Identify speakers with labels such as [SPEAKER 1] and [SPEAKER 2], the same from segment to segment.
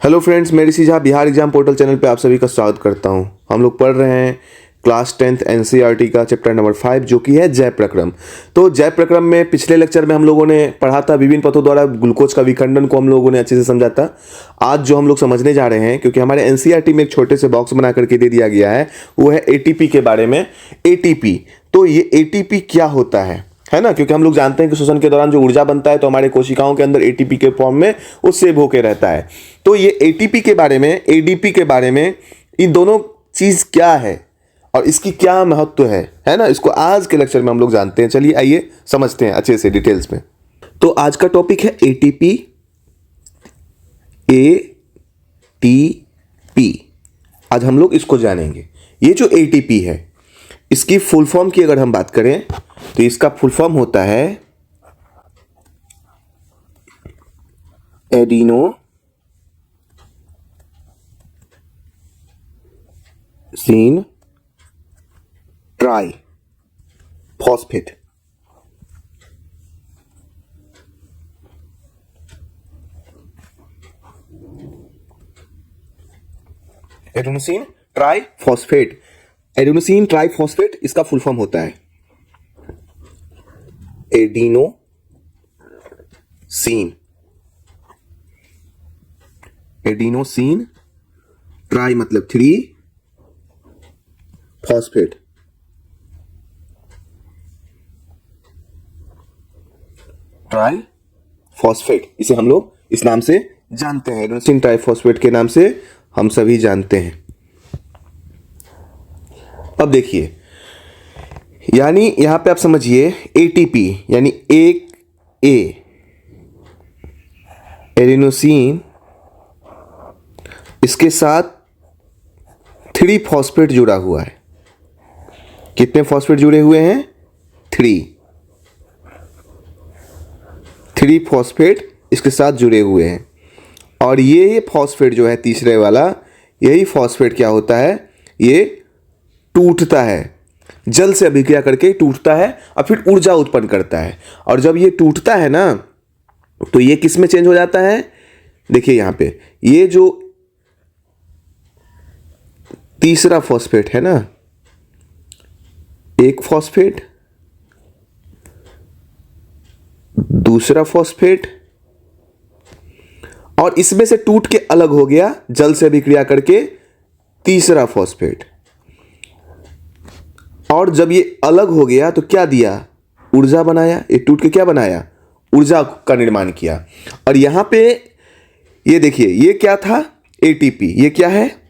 [SPEAKER 1] Hello friends, मैं Rishi Jha Bihar exam portal channel पे आप सभी का स्वागत करता हूं। हम लोग पढ़ रहे हैं क्लास 10th एनसीईआरटी का चैप्टर नंबर 5 जो कि है जय प्रक्रम। तो जय प्रक्रम में पिछले लेक्चर में हम लोगों ने पढ़ा था विभिन्न पथों द्वारा ग्लूकोज का विखंडन को हम लोगों ने अच्छे से समझा था। आज जो हम लोग समझने जा रहे हैं, क्योंकि हमारे एनसीईआरटी में एक छोटे से बॉक्स बना करके दे दिया गया है, वो है एटीपी के बारे में। एटीपी, तो ये एटीपी क्या होता है ना, क्योंकि हम लोग जानते हैं कि श्वसन के दौरान जो ऊर्जा बनता है तो हमारे कोशिकाओं के अंदर एटीपी के फॉर्म में वो सेव होके रहता है। तो ये एटीपी के बारे में, एडीपी के बारे में, इन दोनों चीज क्या है और इसकी क्या महत्व है ना, इसको आज के लेक्चर में हम लोग जानते हैं। चलिए आइए समझते हैं अच्छे से डिटेल्स में। तो आज का टॉपिक है एटीपी। एटीपी आज हम लोग इसको जानेंगे। ये जो एटीपी है, इसकी फुल फॉर्म की अगर हम बात करें तो इसका फुल फॉर्म होता है adenosine triphosphate. Adenosine triphosphate, adenosine triphosphate इसका फुल फॉर्म होता है एडिनोसिन। एडिनोसिन ट्राई मतलब 3 फॉस्फेट। ट्राई फॉस्फेट इसे हम लोग इस नाम से जानते हैं, एडिनोसिन ट्राई फॉस्फेट के नाम से हम सभी जानते हैं। अब देखिए, यानी यहां पे आप समझिए एटीपी यानी एक एडिनोसिन, इसके साथ 3 फॉस्फेट जुड़ा हुआ है। कितने फॉस्फेट जुड़े हुए हैं? 3 फॉस्फेट इसके साथ जुड़े हुए हैं। और ये फॉस्फेट जो है तीसरे वाला, यही फॉस्फेट क्या होता है, ये टूटता है, जल से अभिक्रिया करके टूटता है और फिर ऊर्जा उत्पन्न करता है। और जब ये टूटता है ना, तो ये किस में चेंज हो जाता है? देखिए यहां पे ये जो तीसरा फॉस्फेट है ना, एक फॉस्फेट, दूसरा फॉस्फेट, और इसमें से टूट के अलग हो गया जल से अभिक्रिया करके तीसरा फॉस्फेट। और जब ये अलग हो गया तो क्या दिया? ऊर्जा बनाया। ये टूट के क्या बनाया? ऊर्जा का निर्माण किया। और यहां पे ये देखिए, ये क्या था? एटीपी। ये क्या है?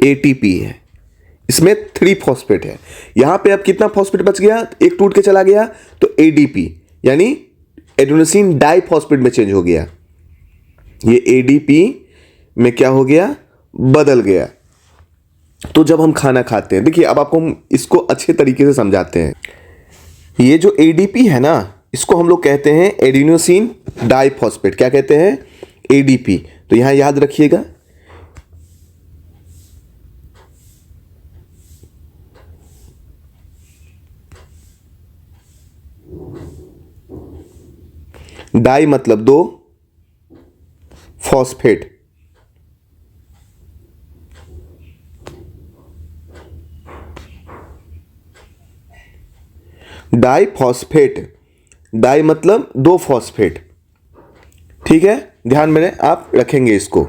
[SPEAKER 1] एटीपी है। इसमें 3 फॉस्फेट है। यहां पे अब कितना फॉस्फेट बच गया? एक टूट के चला गया तो एडीपी यानी एडिनोसिन डाइफॉस्फेट में चेंज हो गया। ये एडीपी में क्या हो गया? बदल गया। तो जब हम खाना खाते हैं, देखिए अब आपको हम इसको अच्छे तरीके से समझाते हैं। ये जो एडीपी है ना, इसको हम लोग कहते हैं एडिनोसिन डाइफॉस्फेट। क्या कहते हैं? एडीपी। तो यहां याद रखिएगा, डाई मतलब 2, फॉस्फेट डाई फॉस्फेट, डाई मतलब 2 फॉस्फेट। ठीक है, ध्यान में आप रखेंगे इसको।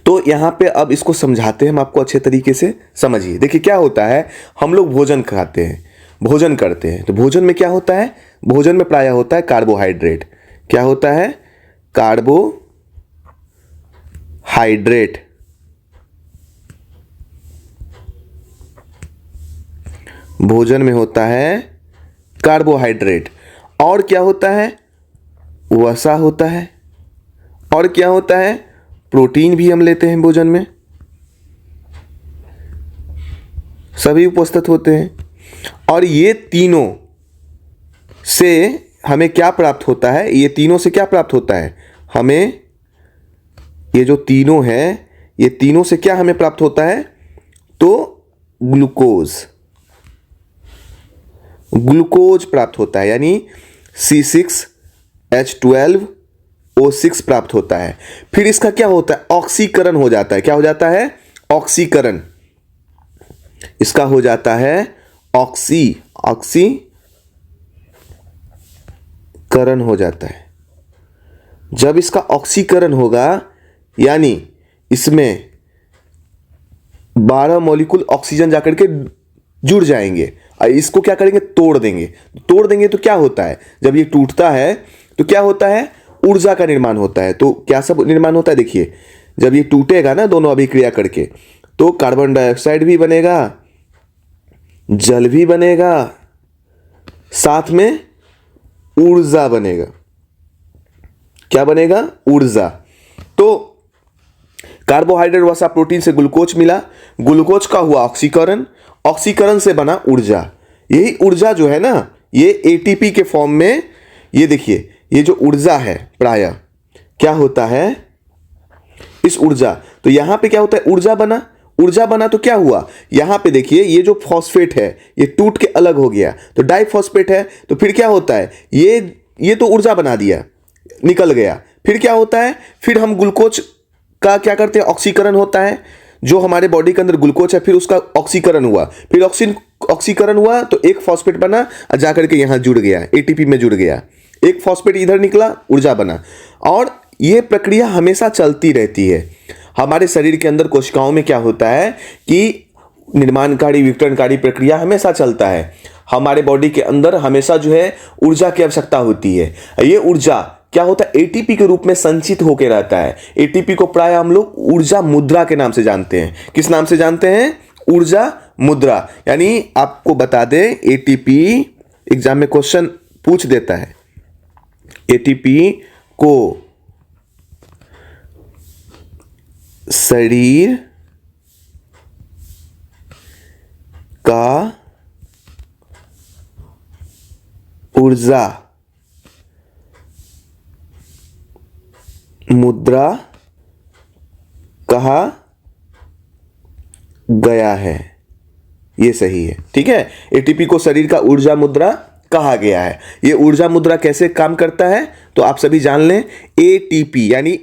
[SPEAKER 1] तो यहां पे अब इसको समझाते हैं हम आपको अच्छे तरीके से। समझिए, देखिए क्या होता है, हम लोग भोजन खाते हैं, भोजन करते हैं, तो भोजन में क्या होता है? भोजन में प्रायः होता है कार्बोहाइड्रेट। क्या होता है? कार्बोहाइड्रेट। भोजन में होता है कार्बोहाइड्रेट। और क्या होता है? वसा होता है। और क्या होता है? प्रोटीन भी हम लेते हैं भोजन में, सभी उपस्थित होते हैं। और ये तीनों से हमें क्या प्राप्त होता है? ये तीनों से क्या प्राप्त होता है हमें? ये जो तीनों है, ये तीनों से क्या हमें प्राप्त होता है? तो ग्लूकोज प्राप्त होता है, यानी C6H12 O6 प्राप्त होता है। फिर इसका क्या होता है, ऑक्सीकरण हो जाता है। क्या हो जाता है, ऑक्सीकरण। इसका हो जाता है ऑक्सीकरण हो जाता है। जब इसका ऑक्सीकरण होगा यानी इसमें 12 मॉलिक्यूल ऑक्सीजन जाकर के जुड़ जाएंगे और इसको क्या करेंगे, तोड़ देंगे। तोड़ देंगे तो क्या होता है, जब ये टूटता है तो क्या होता है, ऊर्जा का निर्माण होता है। तो क्या सब निर्माण होता है, देखिए जब ये टूटेगा ना दोनों अभिक्रिया करके, तो कार्बन डाइऑक्साइड भी बनेगा, जल भी बनेगा, साथ में ऊर्जा बनेगा। क्या बनेगा, ऊर्जा। तो कार्बोहाइड्रेट वसा प्रोटीन से ग्लूकोज मिला, ग्लूकोज का हुआ ऑक्सीकरण, ऑक्सीकरण से बना ऊर्जा। यही ऊर्जा जो है ना, ये एटीपी के फॉर्म में, ये देखिए ये जो ऊर्जा है प्राय क्या होता है, इस ऊर्जा, तो यहां पे क्या होता है, ऊर्जा बना। ऊर्जा बना तो क्या हुआ, यहां पे देखिए ये जो फॉस्फेट है ये टूट के अलग हो गया, तो डाइफॉस्फेट है। तो फिर क्या होता है, ये तो ऊर्जा बना दिया, निकल गया। फिर क्या होता है, फिर हम ग्लूकोज का क्या करते हैं, ऑक्सीकरण होता है। जो हमारे बॉडी के अंदर ग्लूकोज है, फिर उसका ऑक्सीकरण हुआ, फिर ऑक्सीकरण हुआ तो एक फॉस्फेट बना और जाकर के यहां जुड़ गया, एटीपी में जुड़ गया। एक फॉस्फेट इधर निकला, ऊर्जा बना। और यह प्रक्रिया हमेशा चलती रहती है। हमारे शरीर के अंदर कोशिकाओं में क्या होता है कि निर्माणकारी विघटनकारी प्रक्रिया हमेशा चलता है। हमारे बॉडी के अंदर हमेशा जो है ऊर्जा की आवश्यकता होती है। ये ऊर्जा क्या होता है, एटीपी के रूप में संचित होकर रहता है। एटीपी को प्राय हम लोग ऊर्जा मुद्रा के नाम से जानते हैं। किस नाम से जानते हैं, ऊर्जा मुद्रा। यानी आपको बता दें, एटीपी एग्जाम में क्वेश्चन पूछ देता है, एटीपी को शरीर का ऊर्जा मुद्रा कहा गया है। यह सही है, ठीक है। एटीपी को शरीर का ऊर्जा मुद्रा कहा गया है। यह ऊर्जा मुद्रा कैसे काम करता है तो आप सभी जान लें। एटीपी यानी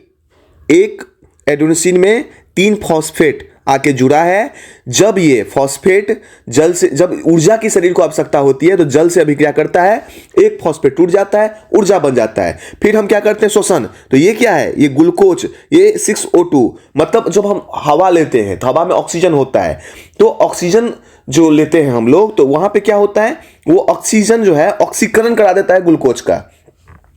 [SPEAKER 1] एक एडेनोसिन में 3 फॉस्फेट आके जुड़ा है। जब ये फॉस्फेट जल से, जब ऊर्जा की शरीर को आवश्यकता होती है तो जल से अभिक्रिया करता है, एक फॉस्फेट टूट जाता है, ऊर्जा बन जाता है। फिर हम क्या करते हैं, श्वसन। तो ये क्या है, ये ग्लूकोज, ये 6O2, मतलब जब हम हवा लेते हैं तो हवा में ऑक्सीजन होता है। तो ऑक्सीजन जो लेते हैं हम लोग, तो वहां पे क्या होता है, वो ऑक्सीजन जो है ऑक्सीकरण करा देता है ग्लूकोज का।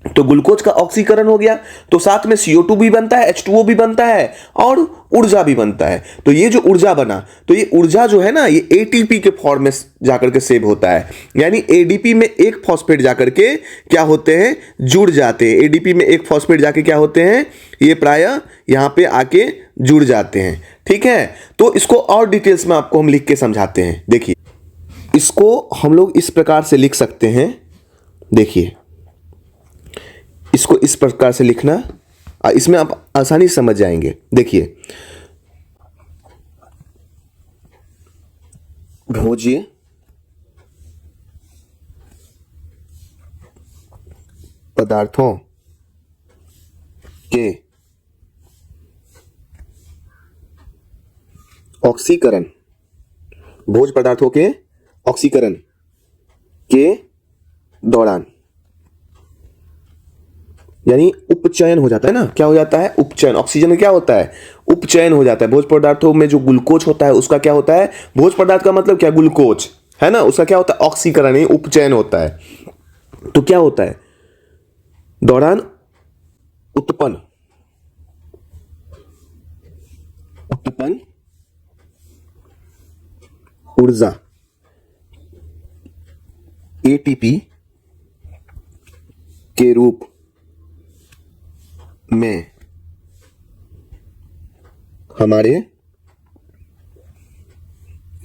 [SPEAKER 1] तो ग्लूकोज का ऑक्सीकरण हो गया, तो साथ में CO2 भी बनता है, H2O भी बनता है और ऊर्जा भी बनता है। तो ये जो ऊर्जा बना, तो ये ऊर्जा जो है ना, ये एटीपी के फॉर्म में जाकर के सेव होता है। यानी एडीपी में एक फॉस्फेट जाकर के क्या होते हैं, जुड़ जाते हैं। एडीपी में एक फॉस्फेट जाके क्या होते हैं, ये प्राय यहां पे आके जुड़ जाते हैं, ठीक है। तो इसको और डिटेल्स में आपको हम लिख के समझाते हैं। देखिए, इसको हम लोग इस प्रकार से लिख सकते हैं। देखिए, इसको इस प्रकार से लिखना, इसमें आप आसानी से समझ जाएंगे। देखिए, भोज्य पदार्थों के ऑक्सीकरण, भोज्य पदार्थों के ऑक्सीकरण के दौरान, यानी उपचयन हो जाता है ना। क्या हो जाता है, उपचयन। ऑक्सीजन में क्या होता है, उपचयन हो जाता है। भोज्य पदार्थों में जो ग्लूकोज होता है उसका क्या होता है, भोज्य पदार्थ का मतलब क्या, ग्लूकोज है ना, उसका क्या होता है, ऑक्सीकरण, यानी उपचयन होता है। तो क्या होता है, दौरान उत्पन्न ऊर्जा एटीपी के रूप में हमारे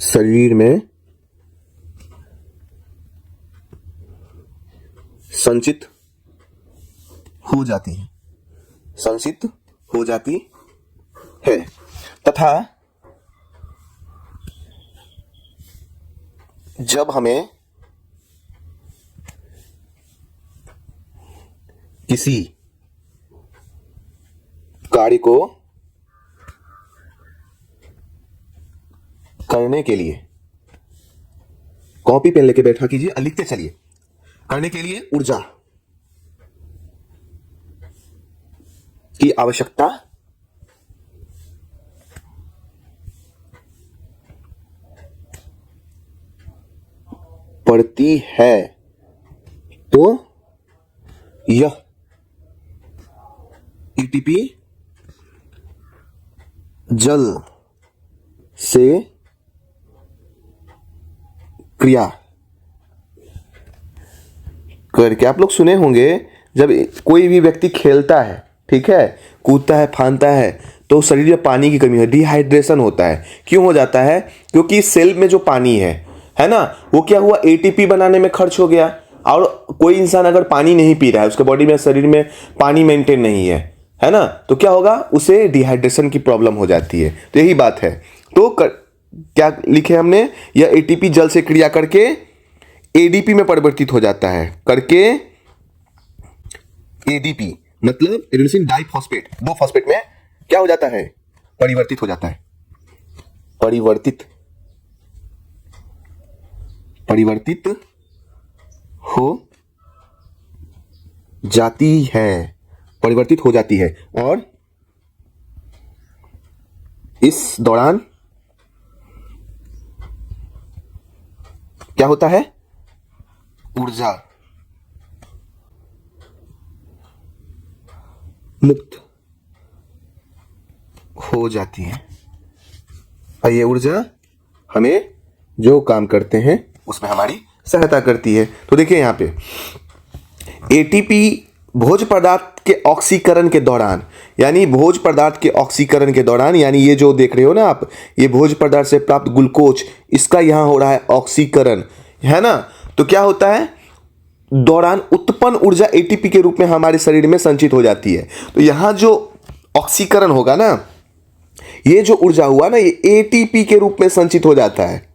[SPEAKER 1] शरीर में संचित हो जाती है, संचित हो जाती है। तथा जब हमें किसी कार्य को करने के लिए, कॉपी पेन लेके बैठा कीजिए और लिखते चलिए, करने के लिए ऊर्जा की आवश्यकता पड़ती है तो यह एटीपी जल से क्रिया करके, आप लोग सुने होंगे जब कोई भी व्यक्ति खेलता है, ठीक है, कूदता है, फांदता है, तो शरीर में पानी की कमी है, डिहाइड्रेशन होता है। क्यों हो जाता है? क्योंकि सेल में जो पानी है ना, वो क्या हुआ, एटीपी बनाने में खर्च हो गया। और कोई इंसान अगर पानी नहीं पी रहा है, उसके बॉडी में, शरीर में पानी मेंटेन नहीं है ना, तो क्या होगा, उसे डिहाइड्रेशन की प्रॉब्लम हो जाती है। तो यही बात है। तो क्या लिखे हमने, यह एटीपी जल से क्रिया करके एडीपी में परिवर्तित हो जाता है, करके एडीपी मतलब एडिनोसिन डाइफॉस्फेट, 2 फॉस्फेट में क्या हो जाता है, परिवर्तित हो जाता है, परिवर्तित हो जाती है, परिवर्तित हो जाती है। और इस दौरान क्या होता है, ऊर्जा मुक्त हो जाती है। और ये ऊर्जा हमें जो काम करते हैं उसमें हमारी सहायता करती है। तो देखिए यहां पे एटीपी भोज्य पदार्थ के ऑक्सीकरण के दौरान, यानी भोज्य पदार्थ के ऑक्सीकरण के दौरान, यानी ये जो देख रहे हो ना आप, ये भोज्य पदार्थ से प्राप्त ग्लूकोज, इसका यहां हो रहा है ऑक्सीकरण, है ना। तो क्या होता है, दौरान उत्पन्न ऊर्जा एटीपी के रूप में हमारे शरीर में संचित हो जाती है। तो यहां जो ऑक्सीकरण होगा ना, ये जो ऊर्जा हुआ ना, ये एटीपी के रूप में संचित हो जाता है।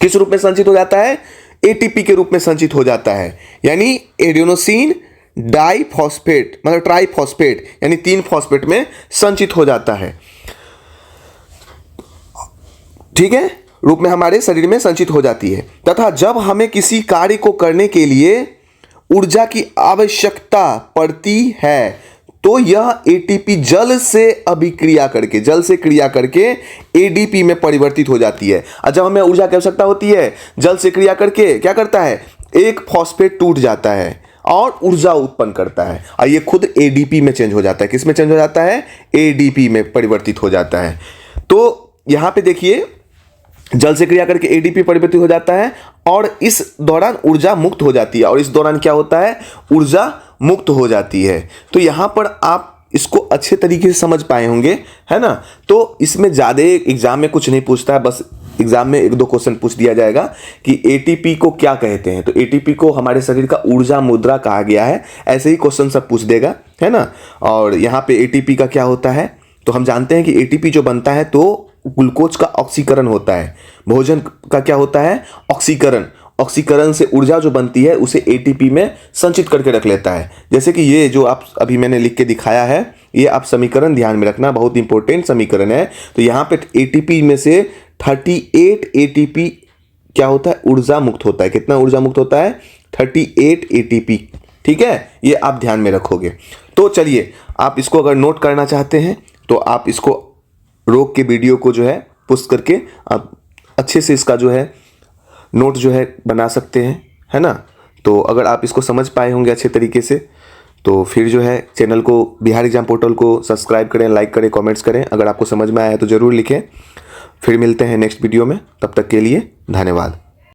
[SPEAKER 1] किस रूप में संचित हो जाता है, एटीपी के रूप में संचित हो जाता है, यानी एडिनोसिन डाइफॉस्फेट मतलब ट्राइफॉस्फेट, यानी 3 फॉस्फेट में संचित हो जाता है, ठीक है, रूप में हमारे शरीर में संचित हो जाती है। तथा जब हमें किसी कार्य को करने के लिए ऊर्जा की आवश्यकता पड़ती है तो यह एटीपी जल से अभिक्रिया करके, जल से क्रिया करके एडीपी में परिवर्तित हो जाती है। और जब हमें ऊर्जा की आवश्यकता होती है, जल से क्रिया करके क्या करता है, एक फॉस्फेट टूट जाता है और ऊर्जा उत्पन्न करता है, और ये खुद एडीपी में चेंज हो जाता है। किस में चेंज हो जाता है, एडीपी में परिवर्तित हो जाता है। तो यहां पे देखिए, जल से क्रिया करके एडीपी परिवर्तित हो जाता है और इस दौरान ऊर्जा मुक्त हो जाती है। और इस दौरान क्या होता है, ऊर्जा मुक्त हो जाती है। तो यहां पर आप इसको अच्छे तरीके से समझ पाए होंगे, है ना। तो इसमें ज़्यादा एग्जाम में कुछ नहीं पूछता है, बस एग्जाम में 1-2 क्वेश्चन पूछ दिया जाएगा कि एटीपी को क्या कहते हैं। तो एटीपी को हमारे शरीर का ऊर्जा मुद्रा कहा गया है, ऐसे ही क्वेश्चन सब पूछ देगा, है ना। और यहाँ पे एटीपी का क्या होता है, तो हम जानते हैं कि एटीपी जो बनता है तो ग्लूकोज का ऑक्सीकरण होता है, भोजन का क्या होता है, ऑक्सीकरण, ऑक्सीकरण से ऊर्जा जो बनती है उसे एटीपी में संचित करके रख लेता है। जैसे कि ये जो आप अभी मैंने लिख के दिखाया है, ये आप समीकरण ध्यान में रखना, बहुत इंपॉर्टेंट समीकरण है। तो यहाँ पे एटीपी में से 38 एटीपी क्या होता है, ऊर्जा मुक्त होता है। कितना ऊर्जा मुक्त होता है, 38 एटीपी, ठीक है, ये आप ध्यान में रखोगे। तो चलिए, आप इसको अगर नोट करना चाहते हैं तो आप इसको रोक के वीडियो को जो है पुश करके आप अच्छे से इसका जो है नोट जो है बना सकते हैं, है ना। तो अगर आप इसको समझ पाए होंगे अच्छे तरीके से, तो फिर जो है चैनल को, बिहार एग्जाम पोर्टल को सब्सक्राइब करें, लाइक करें, कमेंट्स करें। अगर आपको समझ में आया है तो ज़रूर लिखें। फिर मिलते हैं नेक्स्ट वीडियो में, तब तक के लिए धन्यवाद।